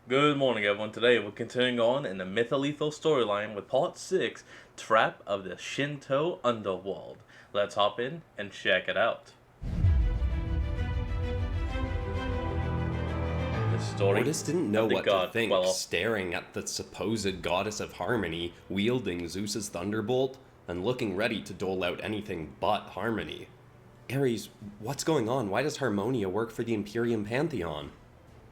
Good morning, everyone. Today we're continuing on in the Mythal storyline with Part 6, Trap of the Shinto Underworld. Let's hop in and check it out. The story Mortis didn't know of the what to god, think, staring at the supposed goddess of harmony, wielding Zeus's thunderbolt, and looking ready to dole out anything but harmony. Ares, what's going on? Why does Harmonia work for the Imperium Pantheon?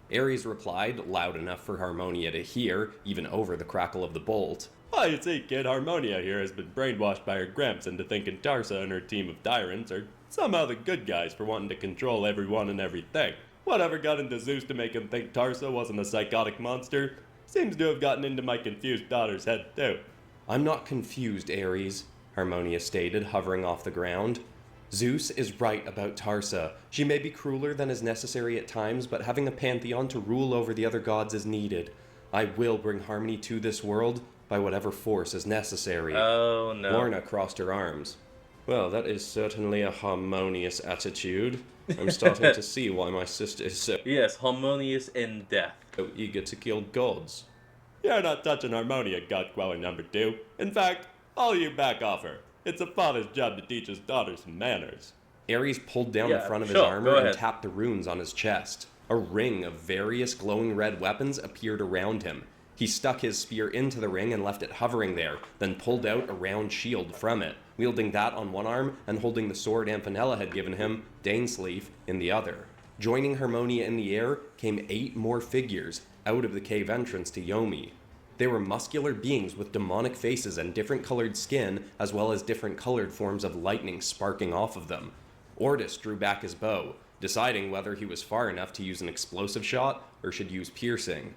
Ares replied, loud enough for Harmonia to hear, even over the crackle of the bolt. Why, you see, kid, Harmonia here has been brainwashed by her gramps into thinking Tarsa and her team of tyrants are somehow the good guys for wanting to control everyone and everything. Whatever got into Zeus to make him think Tarsa wasn't a psychotic monster seems to have gotten into my confused daughter's head, too. I'm not confused, Ares, Harmonia stated, hovering off the ground. Zeus is right about Tarsa. She may be crueler than is necessary at times, but having a pantheon to rule over the other gods is needed. I will bring harmony to this world by whatever force is necessary. Oh no. Lorna crossed her arms. Well, that is certainly a harmonious attitude. I'm starting to see why my sister is so Yes, harmonious in death. eager to kill gods. You're not touching Harmonia, God-queller number 2. In fact, all you back off her. It's a father's job to teach his daughter some manners. Ares pulled down the front of his sure, armor go and ahead. tapped the runes on his chest. A ring of various glowing red weapons appeared around him. He stuck his spear into the ring and left it hovering there, then pulled out a round shield from it, wielding that on one arm and holding the sword Amphenella had given him, Dainsleif, in the other. Joining Harmonia in the air came 8 more figures out of the cave entrance to Yomi. They were muscular beings with demonic faces and different colored skin, as well as different colored forms of lightning sparking off of them. Ortis drew back his bow, deciding whether he was far enough to use an explosive shot or should use piercing.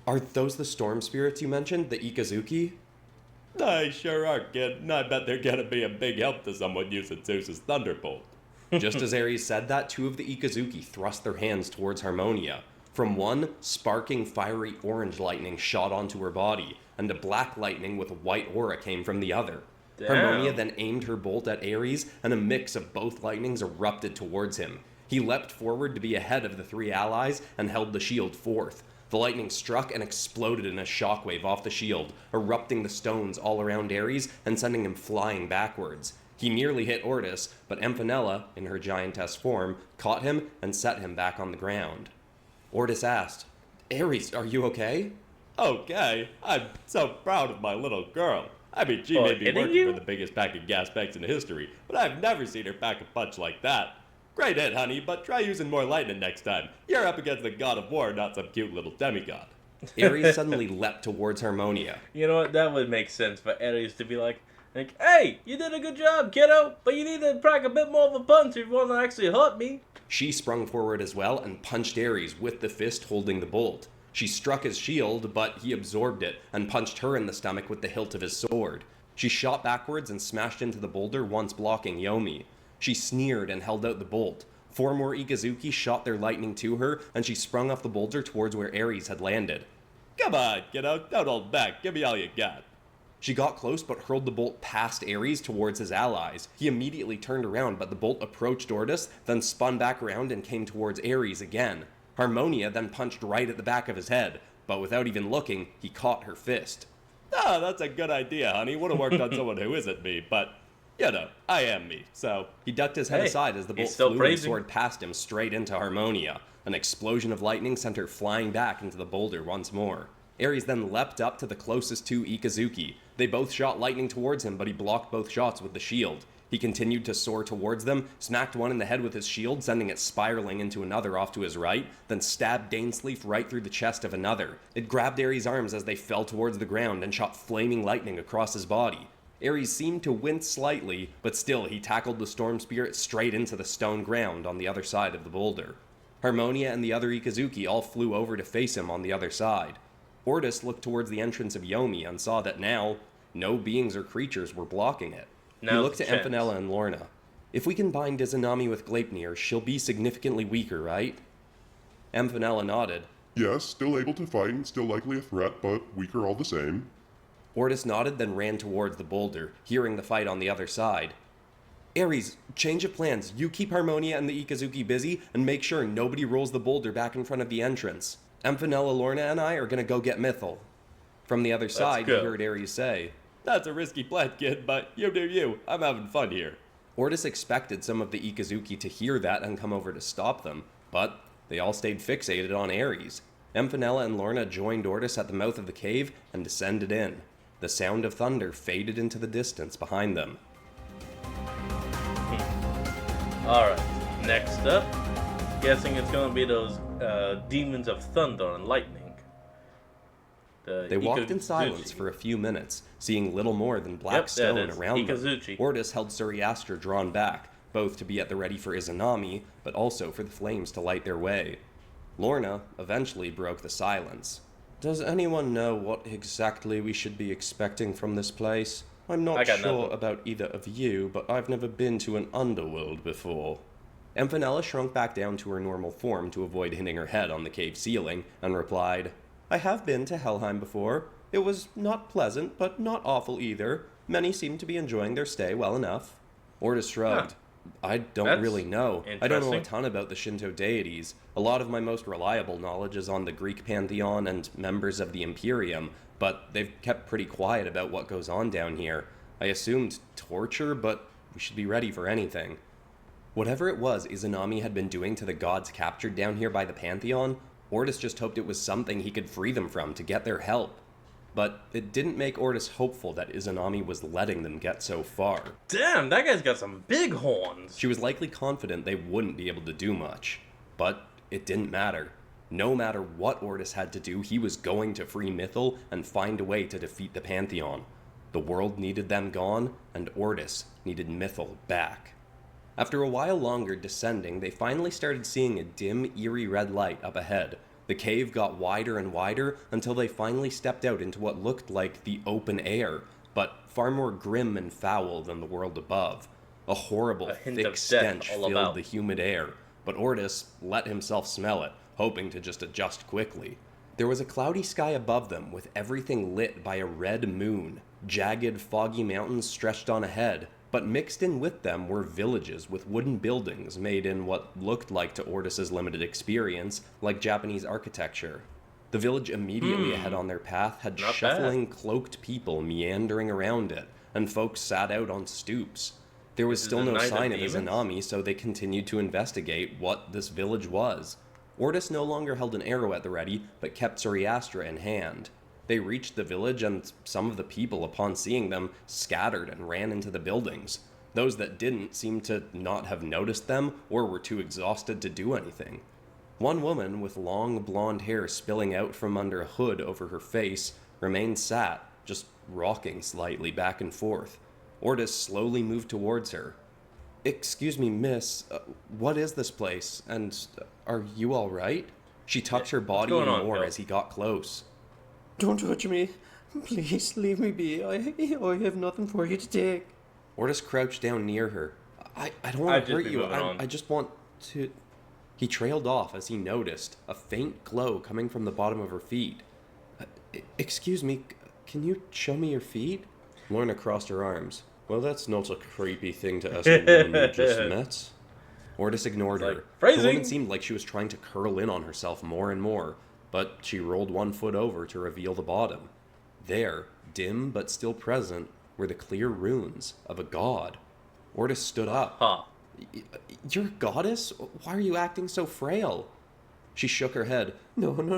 Are those the storm spirits you mentioned, the Ikazuki? They sure are, kid, and I bet they're gonna be a big help to someone using Zeus's thunderbolt. Just as Ares said that, 2 of the Ikazuki thrust their hands towards Harmonia. From one, sparking fiery orange lightning shot onto her body, and a black lightning with a white aura came from the other. Damn. Harmonia then aimed her bolt at Ares, and a mix of both lightnings erupted towards him. He leapt forward to be ahead of the 3 allies and held the shield forth. The lightning struck and exploded in a shockwave off the shield, erupting the stones all around Ares and sending him flying backwards. He nearly hit Ortis, but Amphenella, in her giantess form, caught him and set him back on the ground. Ortis asked, Ares, are you okay? Okay, I'm so proud of my little girl. I mean, she may be hitting working you? for the biggest pack of gas bags in history, but I've never seen her pack a punch like that. Great hit, honey, but try using more lightning next time. You're up against the god of war, not some cute little demigod. Ares suddenly leapt towards Harmonia. You know what? That would make sense for Ares to be like, hey, you did a good job, kiddo, but you need to pack a bit more of a punch if you want to actually hurt me. She sprung forward as well and punched Ares with the fist holding the bolt. She struck his shield, but he absorbed it and punched her in the stomach with the hilt of his sword. She shot backwards and smashed into the boulder, once blocking Yomi. She sneered and held out the bolt. 4 more Ikazuki shot their lightning to her, and she sprung off the boulder towards where Ares had landed. Come on, kiddo, don't hold back. Give me all you got. She got close but hurled the bolt past Ares towards his allies. He immediately turned around, but the bolt approached Ortis, then spun back around and came towards Ares again. Harmonia then punched right at the back of his head, but without even looking, he caught her fist. Ah, that's a good idea, honey. Would have worked on someone who isn't me, but, you know, I am me, so... He ducked his head Hey, aside as the bolt he's still flew and praising. soared past him straight into Harmonia. An explosion of lightning sent her flying back into the boulder once more. Ares then leapt up to the closest 2 Ikazuki. They both shot lightning towards him, but he blocked both shots with the shield. He continued to soar towards them, smacked one in the head with his shield, sending it spiraling into another off to his right, then stabbed Dainsleif right through the chest of another. It grabbed Ares' arms as they fell towards the ground and shot flaming lightning across his body. Ares seemed to wince slightly, but still he tackled the storm spirit straight into the stone ground on the other side of the boulder. Harmonia and the other Ikazuki all flew over to face him on the other side. Ortis looked towards the entrance of Yomi and saw that now, no beings or creatures were blocking it. He Now's looked the to chance. Amphenella and Lorna. If we can bind Izanami with Gleipnir, she'll be significantly weaker, right? Amphenella nodded. Yes, still able to fight and still likely a threat, but weaker all the same. Ortis nodded, then ran towards the boulder, hearing the fight on the other side. Ares, change of plans. You keep Harmonia and the Ikazuki busy, and make sure nobody rolls the boulder back in front of the entrance. Amphenella, Lorna, and I are gonna go get Mythal. From the other side, we go. heard Ares say, That's a risky plan, kid, but you do you. I'm having fun here. Ordis expected some of the Ikazuki to hear that and come over to stop them, but they all stayed fixated on Ares. Amphenella and Lorna joined Ordis at the mouth of the cave and descended in. The sound of thunder faded into the distance behind them. Alright, next up, guessing it's gonna be those demons of thunder and lightning. They walked in silence for a few minutes, seeing little more than black stone around them. Ordis held Suriastra drawn back, both to be at the ready for Izanami, but also for the flames to light their way. Lorna eventually broke the silence. Does anyone know what exactly we should be expecting from this place? I'm not sure about either of you, but I've never been to an underworld before. Amphenella shrunk back down to her normal form to avoid hitting her head on the cave ceiling, and replied, I have been to Helheim before. It was not pleasant, but not awful either. Many seem to be enjoying their stay well enough. Ordis shrugged. I don't really know. I don't know a ton about the Shinto deities. A lot of my most reliable knowledge is on the Greek pantheon and members of the Imperium, but they've kept pretty quiet about what goes on down here. I assumed torture, but we should be ready for anything. Whatever it was Izanami had been doing to the gods captured down here by the pantheon, Ordis just hoped it was something he could free them from to get their help. But it didn't make Ordis hopeful that Izanami was letting them get so far. Damn, that guy's got some big horns. She was likely confident they wouldn't be able to do much. But it didn't matter. No matter what Ordis had to do, he was going to free Mythal and find a way to defeat the Pantheon. The world needed them gone, and Ordis needed Mythal back. After a while longer descending, they finally started seeing a dim, eerie red light up ahead. The cave got wider and wider until they finally stepped out into what looked like the open air, but far more grim and foul than the world above. A horrible, thick stench filled the humid air, but Ordis let himself smell it, hoping to just adjust quickly. There was a cloudy sky above them, with everything lit by a red moon. Jagged, foggy mountains stretched on ahead, but mixed in with them were villages with wooden buildings made in what looked like, to Ordis's limited experience, like Japanese architecture. The village immediately ahead on their path had shuffling, cloaked people meandering around it, and folks sat out on stoops. There was still no sign of Izanami, so they continued to investigate what this village was. Ordis no longer held an arrow at the ready, but kept Suriastra in hand. They reached the village, and some of the people, upon seeing them, scattered and ran into the buildings. Those that didn't seemed to not have noticed them, or were too exhausted to do anything. One woman, with long blonde hair spilling out from under a hood over her face, remained sat, just rocking slightly back and forth. Ordis slowly moved towards her. Excuse me, miss, what is this place, and are you all right? She tucked her body in more as he got close. Don't touch me. Please, leave me be. I have nothing for you to take. Ordis crouched down near her. I don't want to hurt you. I just want to... He trailed off as he noticed a faint glow coming from the bottom of her feet. Excuse me, can you show me your feet? Lorna crossed her arms. Well, that's not a creepy thing to ask a woman you just met. Ordis ignored her. The woman seemed like she was trying to curl in on herself more and more, but she rolled one foot over to reveal the bottom. There, dim but still present, were the clear runes of a god. Ordis stood up. You're a goddess? Why are you acting so frail? She shook her head. No, I'm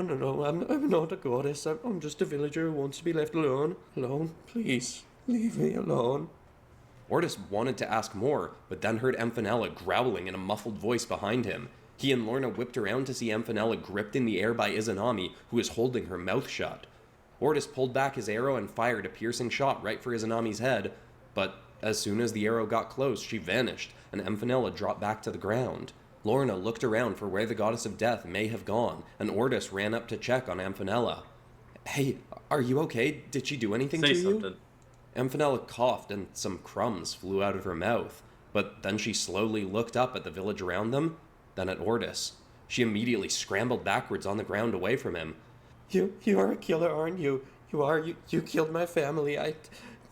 not a goddess. I'm just a villager who wants to be left alone. Alone, please, leave me alone. Ordis wanted to ask more, but then heard Amphenella growling in a muffled voice behind him. He and Lorna whipped around to see Amphenella gripped in the air by Izanami, who was holding her mouth shut. Ordis pulled back his arrow and fired a piercing shot right for Izanami's head, but as soon as the arrow got close, she vanished, and Amphenella dropped back to the ground. Lorna looked around for where the goddess of death may have gone, and Ordis ran up to check on Amphenella. Hey, are you okay? Did she do anything to you? Amphenella coughed, and some crumbs flew out of her mouth, but then she slowly looked up at the village around them, then at Ordis. She immediately scrambled backwards on the ground away from him. You are a killer, aren't you? You killed my family.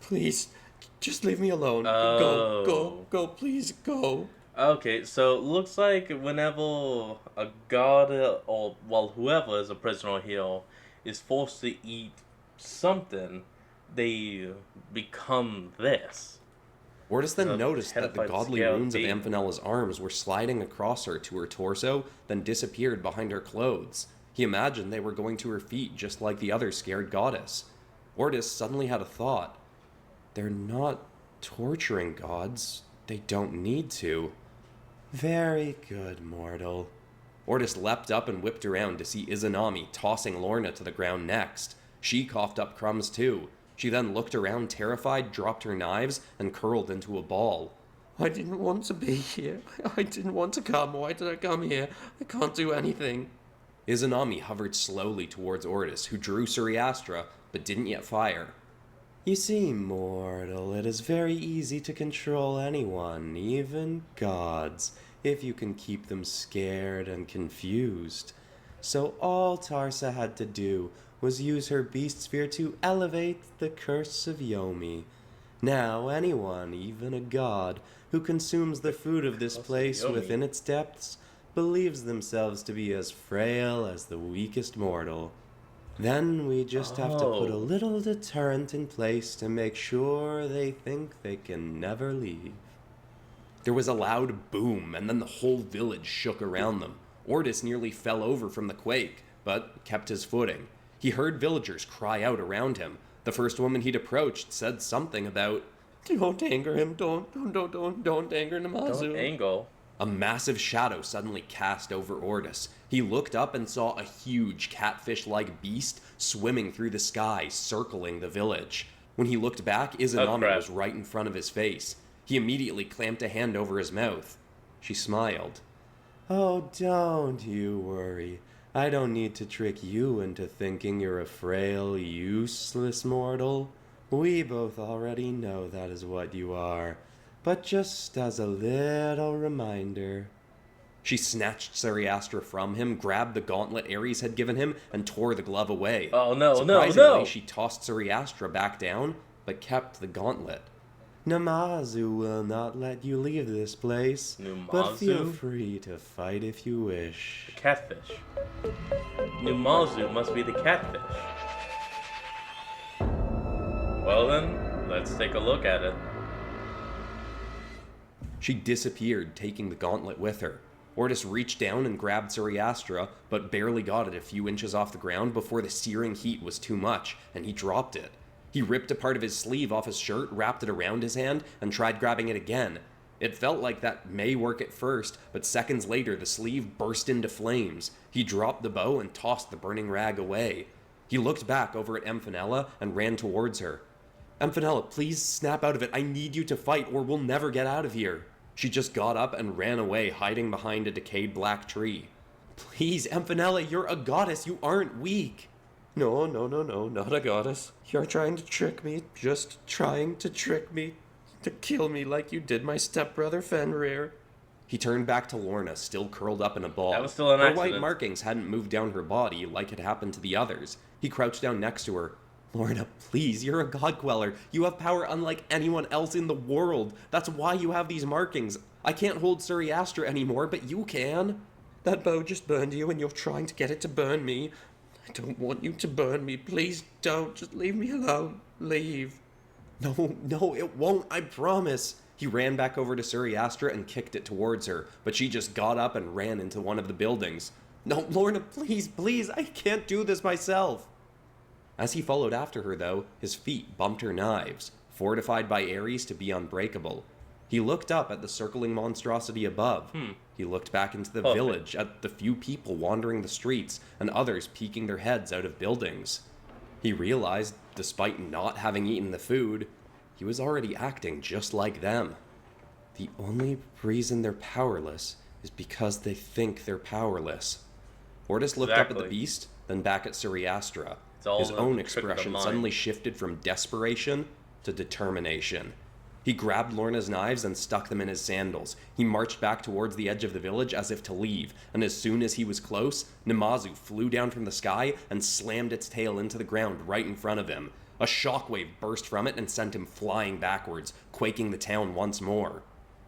Please, just leave me alone. Go, please, go. Okay, so it looks like whenever a god or well whoever is a prisoner here is forced to eat something, they become this. Ordis then A noticed that the terrified, godly scared runes of baby. Amphanella's arms were sliding across her to her torso, then disappeared behind her clothes. He imagined they were going to her feet just like the other scared goddess. Ordis suddenly had a thought. They're not torturing gods. They don't need to. Very good, mortal. Ordis leapt up and whipped around to see Izanami tossing Lorna to the ground next. She coughed up crumbs too. She then looked around terrified, dropped her knives, and curled into a ball. I didn't want to be here. I didn't want to come. Why did I come here? I can't do anything. Izanami hovered slowly towards Ordis, who drew Suriastra, but didn't yet fire. You see, mortal, it is very easy to control anyone, even gods, if you can keep them scared and confused. So all Tarsa had to do was use her beast sphere to elevate the curse of Yomi. Now anyone, even a god, who consumes the food of this place within its depths, believes themselves to be as frail as the weakest mortal. Then we just have to put a little deterrent in place to make sure they think they can never leave. There was a loud boom, and then the whole village shook around them. Ordis nearly fell over from the quake, but kept his footing. He heard villagers cry out around him. The first woman he'd approached said something about, Don't anger him. Don't anger Namazu. Don't angle. A massive shadow suddenly cast over Ordis. He looked up and saw a huge catfish-like beast swimming through the sky, circling the village. When he looked back, Izanami was right in front of his face. He immediately clamped a hand over his mouth. She smiled. Oh, don't you worry. I don't need to trick you into thinking you're a frail, useless mortal. We both already know that is what you are. But just as a little reminder. She snatched Suriastra from him, grabbed the gauntlet Ares had given him, and tore the glove away. Oh no, Surprisingly, she tossed Suriastra back down, but kept the gauntlet. Namazu will not let you leave this place, but feel free to fight if you wish. The catfish. Numazu must be the catfish. Well then, let's take a look at it. She disappeared, taking the gauntlet with her. Ordis reached down and grabbed Suriastra, but barely got it a few inches off the ground before the searing heat was too much, and he dropped it. He ripped a part of his sleeve off his shirt, wrapped it around his hand, and tried grabbing it again. It felt like that may work at first, but seconds later the sleeve burst into flames. He dropped the bow and tossed the burning rag away. He looked back over at Amphanella and ran towards her. Amphanella, please snap out of it. I need you to fight or we'll never get out of here. She just got up and ran away, hiding behind a decayed black tree. Please, Amphanella, you're a goddess. You aren't weak. No, not a goddess. You're trying to trick me, just trying to trick me, to kill me like you did my stepbrother Fenrir. He turned back to Lorna, still curled up in a ball. That was still an Her accident. white markings hadn't moved down her body like had happened to the others. He crouched down next to her. Lorna, please, you're a god queller. You have power unlike anyone else in the world. That's why you have these markings. I can't hold Suriastra anymore, but you can. That bow just burned you and you're trying to get it to burn me. I don't want you to burn me. Please don't. Just leave me alone. Leave. No, it won't. I promise. He ran back over to Suriastra and kicked it towards her, but she just got up and ran into one of the buildings. No, Lorna, please, I can't do this myself. As he followed after her, though, his feet bumped her knives, fortified by Ares to be unbreakable. He looked up at the circling monstrosity above. He looked back into the village, at the few people wandering the streets, and others peeking their heads out of buildings. He realized, despite not having eaten the food, he was already acting just like them. The only reason they're powerless is because they think they're powerless. Ordis looked up at the beast, then back at Suriastra. His own expression suddenly shifted from desperation to determination. He grabbed Lorna's knives and stuck them in his sandals. He marched back towards the edge of the village as if to leave, and as soon as he was close, Namazu flew down from the sky and slammed its tail into the ground right in front of him. A shockwave burst from it and sent him flying backwards, quaking the town once more.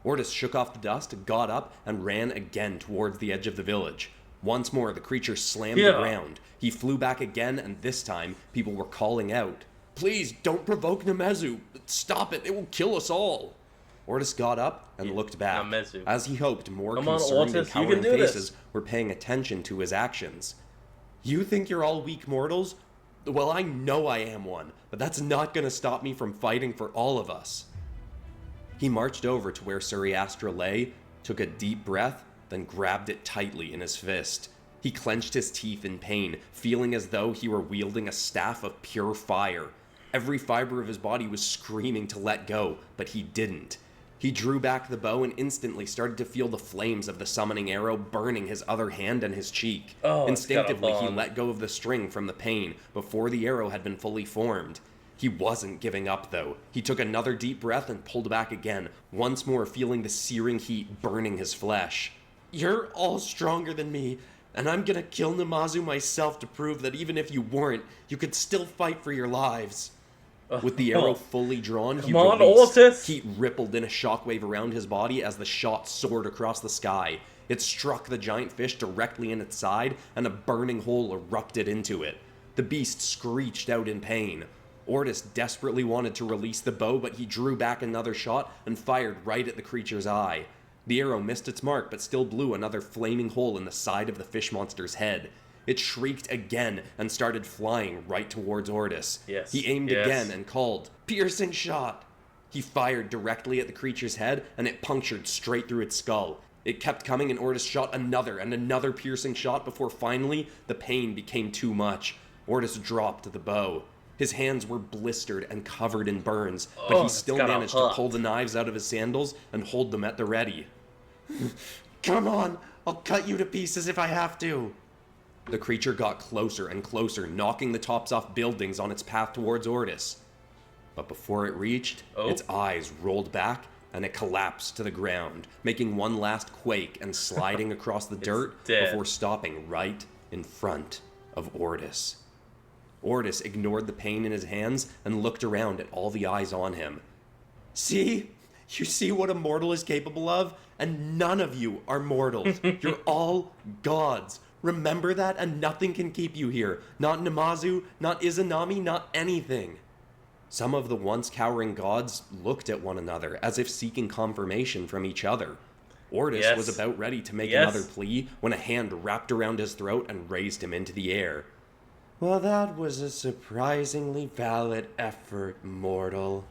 Ortis shook off the dust, got up, and ran again towards the edge of the village. Once more, the creature slammed the ground. He flew back again, and this time, people were calling out, "Please, don't provoke Nemezu! Stop it, it will kill us all!" Ortis got up and looked back. Nemezu. As he hoped, more Come on, concerned and Ortis, you can cowering do this. faces were paying attention to his actions. "You think you're all weak mortals? Well, I know I am one, but that's not going to stop me from fighting for all of us." He marched over to where Suriastra lay, took a deep breath, then grabbed it tightly in his fist. He clenched his teeth in pain, feeling as though he were wielding a staff of pure fire. Every fiber of his body was screaming to let go, but he didn't. He drew back the bow and instantly started to feel the flames of the summoning arrow burning his other hand and his cheek. Oh, it's got a Instinctively, he bond. let go of the string from the pain before the arrow had been fully formed. He wasn't giving up, though. He took another deep breath and pulled back again, once more feeling the searing heat burning his flesh. "You're all stronger than me, and I'm gonna kill Namazu myself to prove that even if you weren't, you could still fight for your lives." With the arrow fully drawn, he Come on, released. Ortis! Heat rippled in a shockwave around his body as the shot soared across the sky. It struck the giant fish directly in its side, and a burning hole erupted into it. The beast screeched out in pain. Ortis desperately wanted to release the bow, but he drew back another shot and fired right at the creature's eye. The arrow missed its mark, but still blew another flaming hole in the side of the fish monster's head. It shrieked again and started flying right towards Ortis. Yes, He aimed yes. again and called, "Piercing shot!" He fired directly at the creature's head, and it punctured straight through its skull. It kept coming, and Ortis shot another and another piercing shot before finally the pain became too much. Ortis dropped the bow. His hands were blistered and covered in burns, but he it's still gotta managed hurt. to pull the knives out of his sandals and hold them at the ready. "Come on, I'll cut you to pieces if I have to." The creature got closer and closer, knocking the tops off buildings on its path towards Ortis. But before it reached, its eyes rolled back and it collapsed to the ground, making one last quake and sliding across the dirt dead. before stopping right in front of Ortis. Ortis ignored the pain in his hands and looked around at all the eyes on him. "See? You see what a mortal is capable of? And none of you are mortals. You're all gods. Remember that, and nothing can keep you here. Not Namazu, not Izanami, not anything." Some of the once cowering gods looked at one another as if seeking confirmation from each other. Ortis Yes. was about ready to make Yes. another plea when a hand wrapped around his throat and raised him into the air. "Well, that was a surprisingly valid effort, mortal."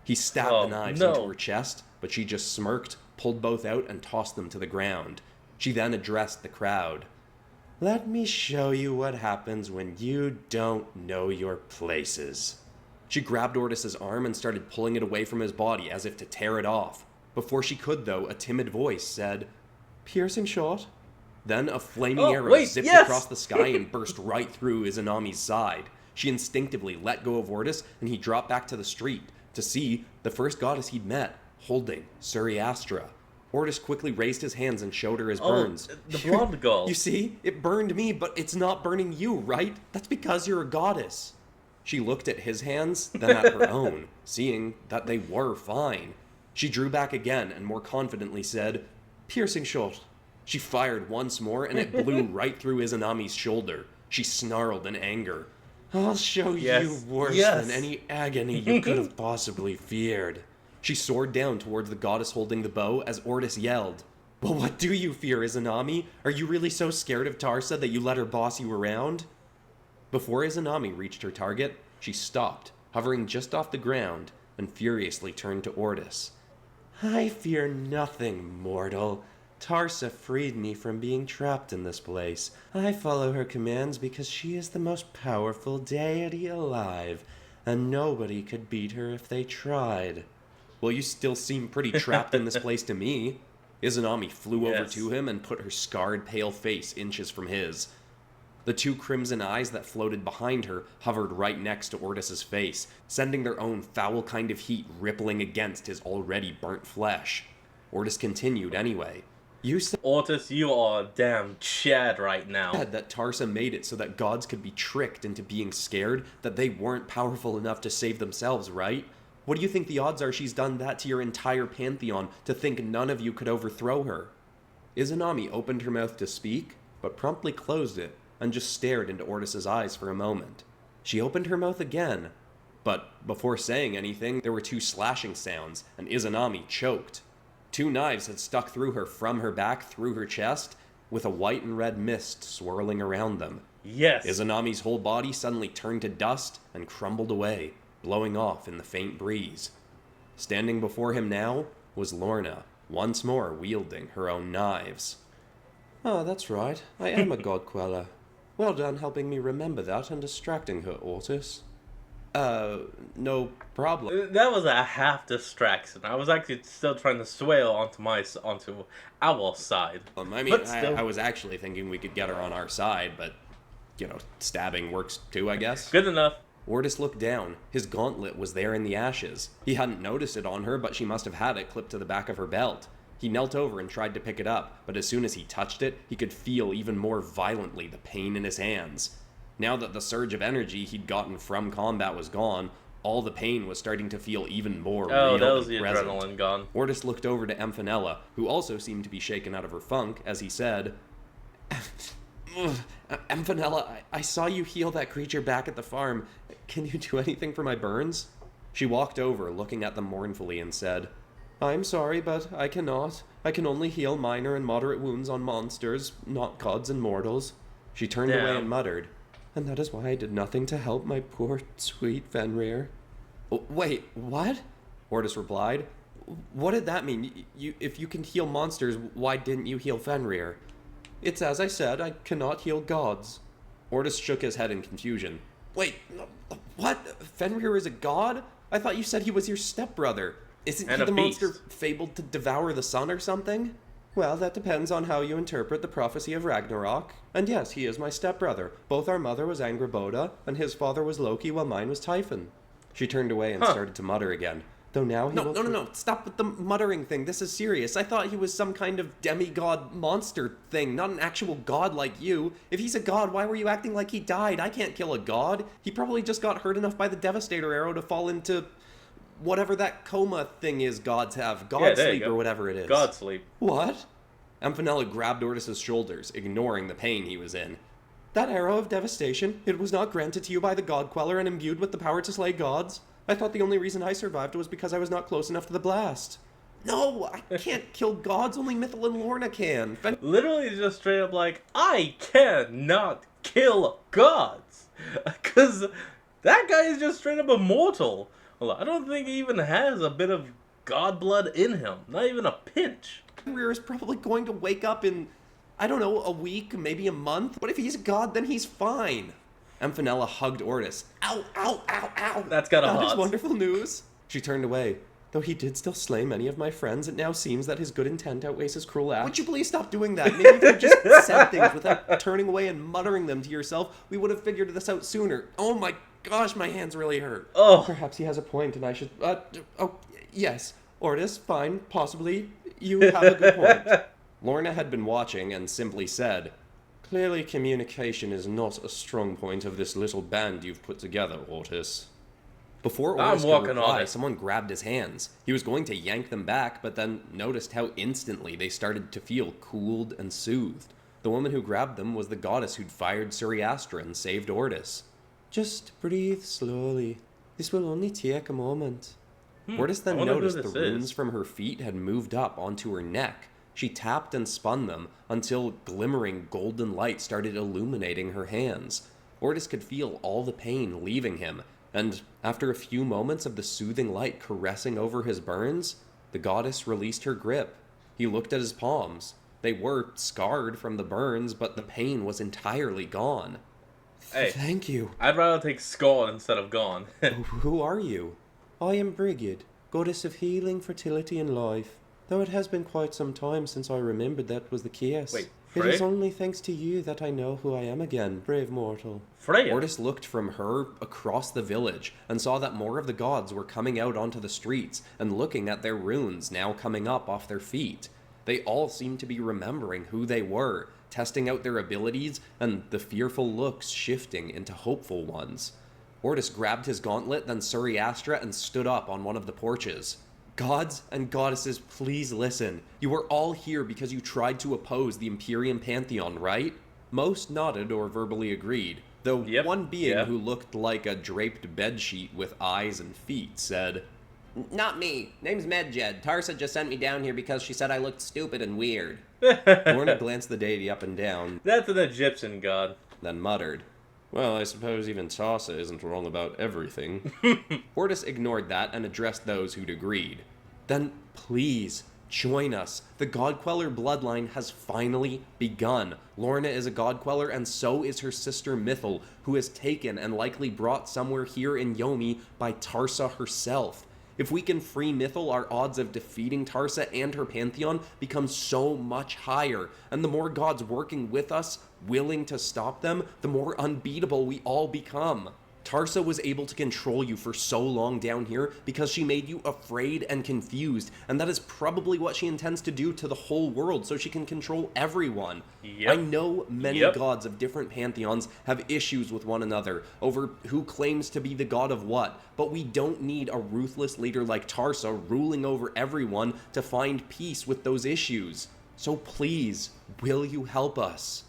He stabbed Oh, the knives no. into her chest, but she just smirked, pulled both out, and tossed them to the ground. She then addressed the crowd. "Let me show you what happens when you don't know your places." She grabbed Ortis's arm and started pulling it away from his body as if to tear it off. Before she could, though, a timid voice said, "Piercing shot?" Then a flaming arrow wait, zipped yes! across the sky and burst right through Izanami's side. She instinctively let go of Ortis, and he dropped back to the street to see the first goddess he'd met, holding Suriastra. Ortis quickly raised his hands and showed her his burns. The blonde girl. You see, it burned me, but it's not burning you, right? That's because you're a goddess. She looked at his hands, then at her own, seeing that they were fine. She drew back again and more confidently said, "Piercing shot." She fired once more, and it blew right through Izanami's shoulder. She snarled in anger. "I'll show Yes. you worse Yes. than any agony you could have possibly feared." She soared down towards the goddess holding the bow as Ortis yelled, "Well, what do you fear, Izanami? Are you really so scared of Tarsa that you let her boss you around?" Before Izanami reached her target, she stopped, hovering just off the ground, and furiously turned to Ortis. "I fear nothing, mortal. Tarsa freed me from being trapped in this place. I follow her commands because she is the most powerful deity alive, and nobody could beat her if they tried." "Well, you still seem pretty trapped in this place to me." Izanami flew over Yes. to him and put her scarred, pale face inches from his. The two crimson eyes that floated behind her hovered right next to Ortis's face, sending their own foul kind of heat rippling against his already burnt flesh. Ortis continued anyway. "You said Ortis, you are a damn Chad right now. that Tarsa made it so that gods could be tricked into being scared that they weren't powerful enough to save themselves, right? What do you think the odds are she's done that to your entire pantheon to think none of you could overthrow her? Izanami opened her mouth to speak, but promptly closed it and just stared into Ortis's eyes for a moment. She opened her mouth again, but before saying anything, there were 2 slashing sounds, and Izanami choked. 2 knives had stuck through her from her back through her chest, with a white and red mist swirling around them. Yes. Izanami's whole body suddenly turned to dust and crumbled away, blowing off in the faint breeze. Standing before him now was Lorna, once more wielding her own knives. Oh, that's right. I am a god queller. Well done helping me remember that and distracting her, Ortis. No problem. That was a half distraction. I was actually still trying to swale onto our side. I mean, But still. I was actually thinking we could get her on our side, but, stabbing works too, I guess. Good enough. Ortis looked down. His gauntlet was there in the ashes. He hadn't noticed it on her, but she must have had it clipped to the back of her belt. He knelt over and tried to pick it up, but as soon as he touched it, he could feel even more violently the pain in his hands. Now that the surge of energy he'd gotten from combat was gone, all the pain was starting to feel even more real Oh, that was and the present. adrenaline gone. Ortis looked over to Amphenella, who also seemed to be shaken out of her funk, as he said, Amphenella, I saw you heal that creature back at the farm. Can you do anything for my burns? She walked over, looking at them mournfully, and said, I'm sorry, but I cannot. I can only heal minor and moderate wounds on monsters, not gods and mortals. She turned Damn. away and muttered, And that is why I did nothing to help my poor, sweet Fenrir. Wait, what? Ortis replied. What did that mean? If you can heal monsters, why didn't you heal Fenrir? It's as I said, I cannot heal gods. Ortis shook his head in confusion. Wait, what? Fenrir is a god? I thought you said he was your stepbrother. Isn't And he a the beast. monster fabled to devour the sun or something? Well, that depends on how you interpret the prophecy of Ragnarok. And yes, he is my stepbrother. Both our mother was Angrboda, and his father was Loki, while mine was Typhon. She turned away and started to mutter again. Though now he will... No. Stop with the muttering thing. This is serious. I thought he was some kind of demigod monster thing, not an actual god like you. If he's a god, why were you acting like he died? I can't kill a god. He probably just got hurt enough by the Devastator arrow to fall into whatever that coma thing is gods have. God there you sleep go. or whatever it is. God sleep. What? Amphenella grabbed Ortis's shoulders, ignoring the pain he was in. That arrow of devastation, it was not granted to you by the God Queller and imbued with the power to slay gods? I thought the only reason I survived was because I was not close enough to the blast. No, I can't kill gods, only Mythal and Lorna can. Literally just straight up like, I cannot kill gods. Because that guy is just straight up immortal. Well, I don't think he even has a bit of god blood in him. Not even a pinch. Fenrir is probably going to wake up in, I don't know, a week, maybe a month. But if he's a god, then he's fine. Amphenella hugged Ortis. Ow, ow, ow, ow. That's gotta That is hurt. wonderful news. She turned away. Though he did still slay many of my friends, it now seems that his good intent outweighs his cruel act. Would you please stop doing that? Maybe if you just said things without turning away and muttering them to yourself, we would have figured this out sooner. Oh my gosh, my hands really hurt. Oh. Perhaps he has a point and I should... yes. Ortis, fine, possibly. You have a good point. Lorna had been watching and simply said, Clearly communication is not a strong point of this little band you've put together, Ortis. Before I'm Ortis could walking on reply, it. someone grabbed his hands. He was going to yank them back, but then noticed how instantly they started to feel cooled and soothed. The woman who grabbed them was the goddess who'd fired Suriastra and saved Ortis. Just breathe slowly. This will only take a moment. Ortis then I wonder who noticed the this runes is. from her feet had moved up onto her neck. She tapped and spun them until glimmering golden light started illuminating her hands. Ortis could feel all the pain leaving him, and after a few moments of the soothing light caressing over his burns, the goddess released her grip. He looked at his palms. They were scarred from the burns, but the pain was entirely gone. Hey, Thank you. I'd rather take skull instead of gone. Who are you? I am Brigid, goddess of healing, fertility, and life. Though it has been quite some time since I remembered that was the case. Wait, it is Frey? only thanks to you that I know who I am again, brave mortal. Freya. Ortis looked from her across the village and saw that more of the gods were coming out onto the streets and looking at their runes now coming up off their feet. They all seemed to be remembering who they were, testing out their abilities, and the fearful looks shifting into hopeful ones. Ortis grabbed his gauntlet, then Suriastra, and stood up on one of the porches. Gods and goddesses, please listen. You are all here because you tried to oppose the Imperium Pantheon, right? Most nodded or verbally agreed, though one being who looked like a draped bedsheet with eyes and feet said, "Not me. Name's Medjed. Tarsa just sent me down here because she said I looked stupid and weird." Lorna glanced the deity up and down. That's an Egyptian god. Then muttered, "Well, I suppose even Tarsa isn't wrong about everything." Ortis ignored that and addressed those who'd agreed. "Then please, join us. The Godqueller bloodline has finally begun. Lorna is a Godqueller, and so is her sister Mythal, who is taken and likely brought somewhere here in Yomi by Tarsa herself. If we can free Mythal, our odds of defeating Tarsa and her pantheon become so much higher, and the more gods working with us, willing to stop them, the more unbeatable we all become. Tarsa was able to control you for so long down here because she made you afraid and confused, and that is probably what she intends to do to the whole world so she can control everyone. I know many gods of different pantheons have issues with one another over who claims to be the god of what, but we don't need a ruthless leader like Tarsa ruling over everyone to find peace with those issues. So please, will you help us?"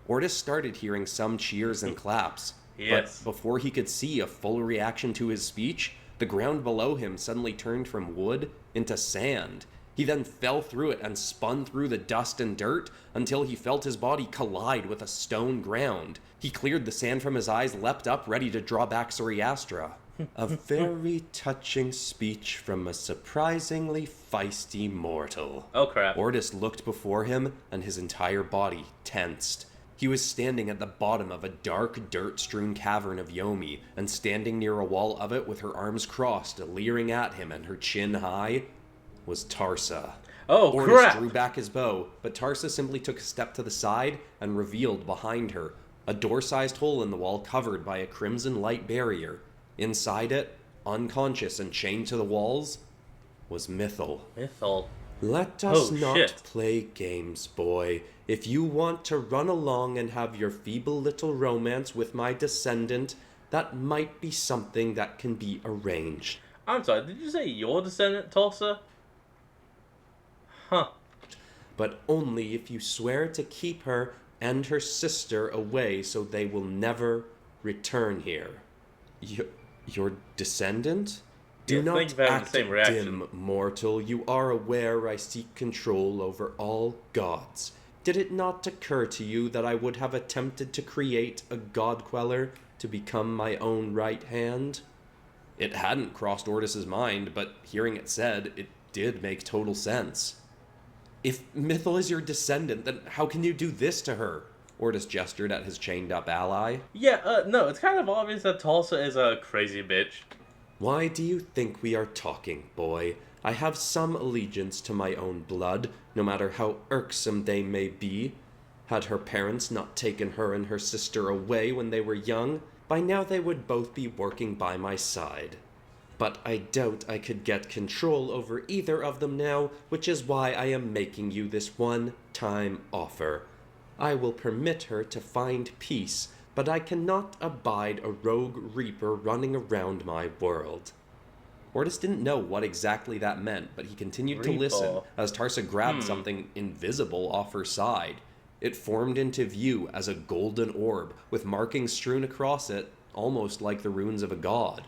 Ortis started hearing some cheers and claps. But before he could see a full reaction to his speech, the ground below him suddenly turned from wood into sand. He then fell through it and spun through the dust and dirt until he felt his body collide with a stone ground. He cleared the sand from his eyes, leapt up, ready to draw back Suriastra. "A very touching speech from a surprisingly feisty mortal." Oh crap. Ortis looked before him, and his entire body tensed. He was standing at the bottom of a dark, dirt-strewn cavern of Yomi, and standing near a wall of it with her arms crossed, leering at him and her chin high, was Tarsa. Oh, Ortis crap! drew back his bow, but Tarsa simply took a step to the side and revealed behind her a door-sized hole in the wall covered by a crimson light barrier. Inside it, unconscious and chained to the walls, was Mythal. Mythal. "Let us not shit. play games, boy. If you want to run along and have your feeble little romance with my descendant, that might be something that can be arranged." I'm sorry, did you say your descendant, Tulsa? Huh. "But only if you swear to keep her and her sister away so they will never return here." Your descendant? Do not act dim, mortal. You are aware I seek control over all gods. Did it not occur to you that I would have attempted to create a Godqueller to become my own right hand? It hadn't crossed Ortis's mind, but hearing it said, it did make total sense. "If Mythal is your descendant, then how can you do this to her?" Ortis gestured at his chained-up ally. No, it's kind of obvious that Tulsa is a crazy bitch. "Why do you think we are talking, boy? I have some allegiance to my own blood, no matter how irksome they may be. Had her parents not taken her and her sister away when they were young, by now they would both be working by my side. But I doubt I could get control over either of them now, which is why I am making you this one-time offer. I will permit her to find peace, but I cannot abide a rogue reaper running around my world." Ortis didn't know what exactly that meant, but he continued to listen as Tarsa grabbed something invisible off her side. It formed into view as a golden orb, with markings strewn across it, almost like the runes of a god.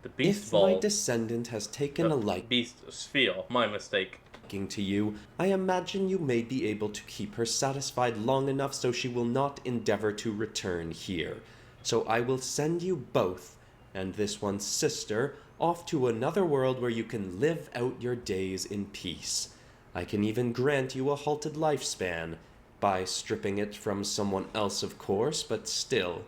The beast "If ball. my descendant has taken a liking Beast sphere. My mistake. to you, I imagine you may be able to keep her satisfied long enough so she will not endeavor to return here. So I will send you both, and this one's sister, off to another world where you can live out your days in peace. I can even grant you a halted lifespan, by stripping it from someone else, of course, but still.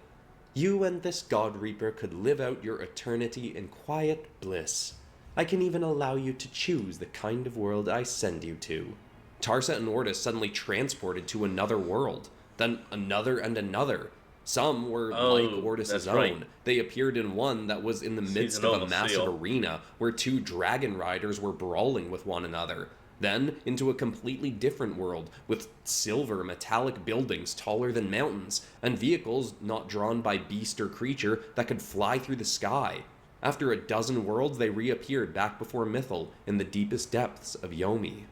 You and this God Reaper could live out your eternity in quiet bliss. I can even allow you to choose the kind of world I send you to." Tarsa and Ortis suddenly transported to another world, then another and another. Some were like Ortis's own. Right. They appeared in one that was in the midst of a massive arena where two dragon riders were brawling with one another. Then into a completely different world, with silver metallic buildings taller than mountains, and vehicles not drawn by beast or creature that could fly through the sky. After a dozen worlds, they reappeared back before Mythal in the deepest depths of Yomi.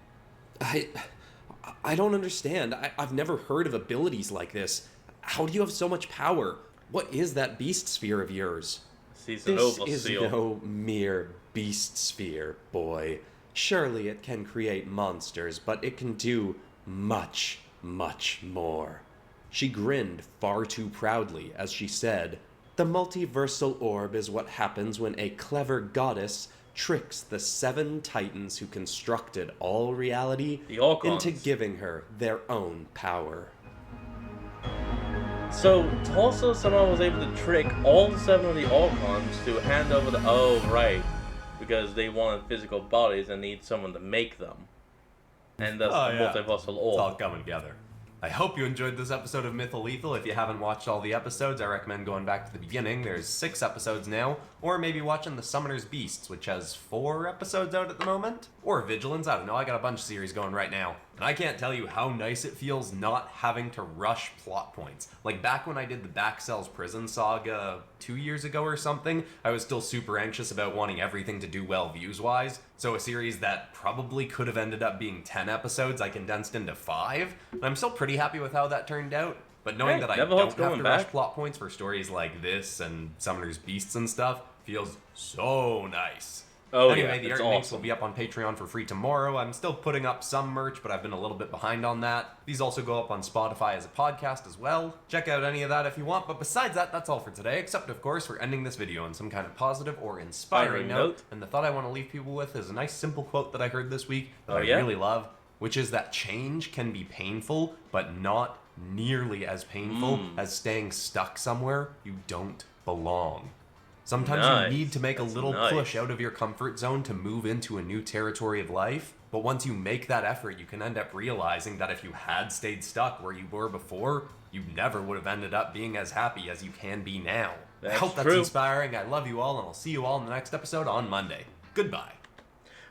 I don't understand. I've never heard of abilities like this. How do you have so much power? What is that beast sphere of yours? This This is no mere beast sphere, boy. Surely it can create monsters, but it can do much, much more. She grinned far too proudly as she said, "The multiversal orb is what happens when a clever goddess tricks the 7 titans who constructed all reality The Archons. into giving her their own power." So Tulsa somehow was able to trick all 7 of the Archons to hand over the... Oh, right. Because they wanted physical bodies and need someone to make them. And that's the multiversal It's all orb. coming together. I hope you enjoyed this episode of Mythal Lethal. If you haven't watched all the episodes, I recommend going back to the beginning. There's 6 episodes now. Or maybe watching The Summoner's Beasts, which has 4 episodes out at the moment. Or Vigilance, I don't know, I got a bunch of series going right now. And I can't tell you how nice it feels not having to rush plot points. Like back when I did the Backcells Prison Saga 2 years ago or something, I was still super anxious about wanting everything to do well views-wise. So a series that probably could have ended up being 10 episodes, I condensed into 5. And I'm still pretty happy with how that turned out. But knowing Hey, that I never don't hurts have going to rush back. plot points for stories like this and Summoner's Beasts and stuff feels so nice. Oh, Anyway, yeah, the it's art links awesome. will be up on Patreon for free tomorrow. I'm still putting up some merch, but I've been a little bit behind on that. These also go up on Spotify as a podcast as well. Check out any of that if you want, but besides that, that's all for today, except of course for ending this video on some kind of positive or inspiring note. And the thought I want to leave people with is a nice simple quote that I heard this week that I really love, which is that change can be painful, but not nearly as painful as staying stuck somewhere you don't belong. Sometimes Nice. you need to make That's a little nice. push out of your comfort zone to move into a new territory of life. But once you make that effort, you can end up realizing that if you had stayed stuck where you were before, you never would have ended up being as happy as you can be now. I That's hope that's true. inspiring. I love you all, and I'll see you all in the next episode on Monday. Goodbye.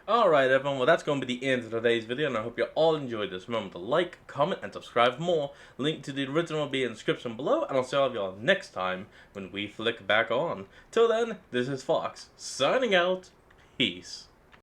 Alright everyone, well that's going to be the end of today's video, and I hope you all enjoyed this. Remember to like, comment, and subscribe for more. Link to the original will be in the description below, and I'll see all of y'all next time when we flick back on. Till then, this is Fox, signing out. Peace.